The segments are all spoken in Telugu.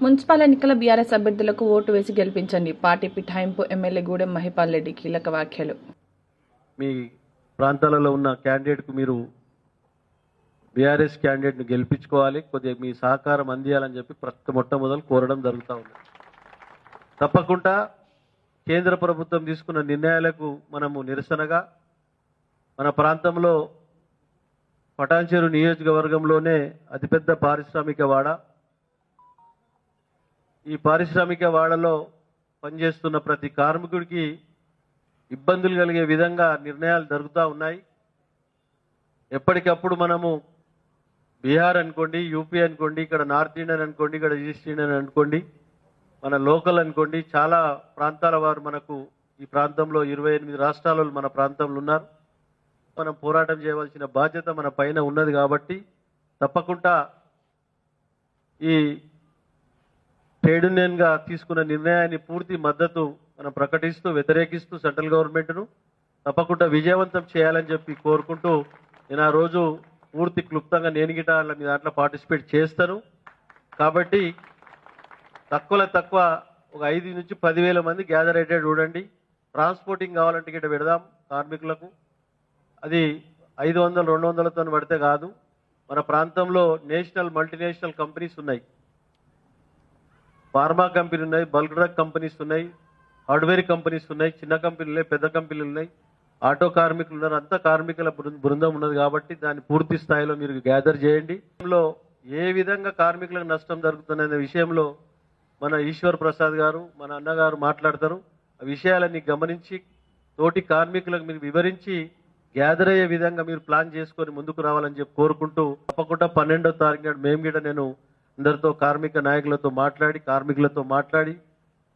మున్సిపల్ ఎన్నికల బీఆర్ఎస్ అభ్యర్థులకు ఓటు వేసి గెలిపించండి. పార్టీ పిఠాయింపు ఎమ్మెల్యే గూడెం మహిపాల్ రెడ్డి కీలక వ్యాఖ్యలు. మీ ప్రాంతాలలో ఉన్న క్యాండిడేట్కు మీరు బీఆర్ఎస్ క్యాండిడేట్ను గెలిపించుకోవాలి, కొద్దిగా మీ సహకారం అందియాలని చెప్పి మొట్టమొదలు కోరడం జరుగుతూ ఉంది. తప్పకుండా కేంద్ర ప్రభుత్వం తీసుకున్న నిర్ణయాలకు మనము నిరసనగా మన ప్రాంతంలో పటాన్చెరు నియోజకవర్గంలోనే అతిపెద్ద పారిశ్రామిక వాడ, ఈ పారిశ్రామిక వాడలో పనిచేస్తున్న ప్రతి కార్మికుడికి ఇబ్బందులు కలిగే విధంగా నిర్ణయాలు జరుగుతూ ఉన్నాయి. ఎప్పటికప్పుడు మనము బీహార్ అనుకోండి, యూపీ అనుకోండి, ఇక్కడ నార్త్ ఇండియన్ అనుకోండి, ఇక్కడ ఈస్ట్ ఇండియన్ అనుకోండి, మన లోకల్ అనుకోండి, చాలా ప్రాంతాల వారు మనకు ఈ ప్రాంతంలో 28 రాష్ట్రాలలో మన ప్రాంతంలో ఉన్నారు. మనం పోరాటం చేయవలసిన బాధ్యత మన పైన ఉన్నది కాబట్టి తప్పకుండా ఈ ట్రేడ్ యూనియన్గా తీసుకున్న నిర్ణయాన్ని పూర్తి మద్దతు మనం ప్రకటిస్తూ వ్యతిరేకిస్తూ సెంట్రల్ గవర్నమెంట్ను తప్పకుండా విజయవంతం చేయాలని చెప్పి కోరుకుంటూ నేను ఆ రోజు పూర్తి క్లుప్తంగా నేను గిట మీ దాంట్లో పార్టిసిపేట్ చేస్తాను. కాబట్టి తక్కువ ఒక 5 నుంచి 10,000 మంది గ్యాదర్ అయ్యేటట్టు చూడండి. ట్రాన్స్పోర్టింగ్ కావాలంటే గిట పెడదాం కార్మికులకు. అది 500-200తో పడితే కాదు. మన ప్రాంతంలో నేషనల్ మల్టీనేషనల్ కంపెనీస్ ఉన్నాయి, ఫార్మా కంపెనీ ఉన్నాయి, బల్క్ డ్రగ్ కంపెనీస్ ఉన్నాయి, హార్డ్వేర్ కంపెనీస్ ఉన్నాయి, చిన్న కంపెనీలు ఉన్నాయి, పెద్ద కంపెనీలు ఉన్నాయి, ఆటో కార్మికులు ఉన్నారు. అంతా కార్మికుల బృందం ఉన్నది కాబట్టి దాన్ని పూర్తి స్థాయిలో మీరు గ్యాదర్ చేయండి. ఏ విధంగా కార్మికులకు నష్టం జరుగుతుందనే విషయంలో మన ఈశ్వర్ ప్రసాద్ గారు, మన అన్నగారు మాట్లాడతారు. ఆ విషయాలన్నీ గమనించి తోటి కార్మికులకు మీరు వివరించి గ్యాదర్ అయ్యే విధంగా మీరు ప్లాన్ చేసుకొని ముందుకు రావాలని చెప్పి కోరుకుంటూ తప్పకుండా 12వ తారీఖు నాడు మేము కూడా నేను అందరితో కార్మిక నాయకులతో మాట్లాడి కార్మికులతో మాట్లాడి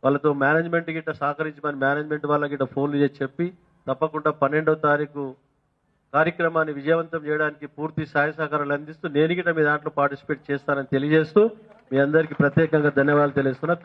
వాళ్ళతో మేనేజ్మెంట్ గిట్ట సహకరించమని మేనేజ్మెంట్ వాళ్ళకి గిట్ట ఫోన్లు చేసి చెప్పి తప్పకుండా 12వ తారీఖు కార్యక్రమాన్ని విజయవంతం చేయడానికి పూర్తి సహాయ సహకారాలు అందిస్తూ నేను గిట్ట మీ దాంట్లో పార్టిసిపేట్ చేస్తానని తెలియజేస్తూ మీ అందరికీ ప్రత్యేకంగా ధన్యవాదాలు తెలియజేస్తున్నా.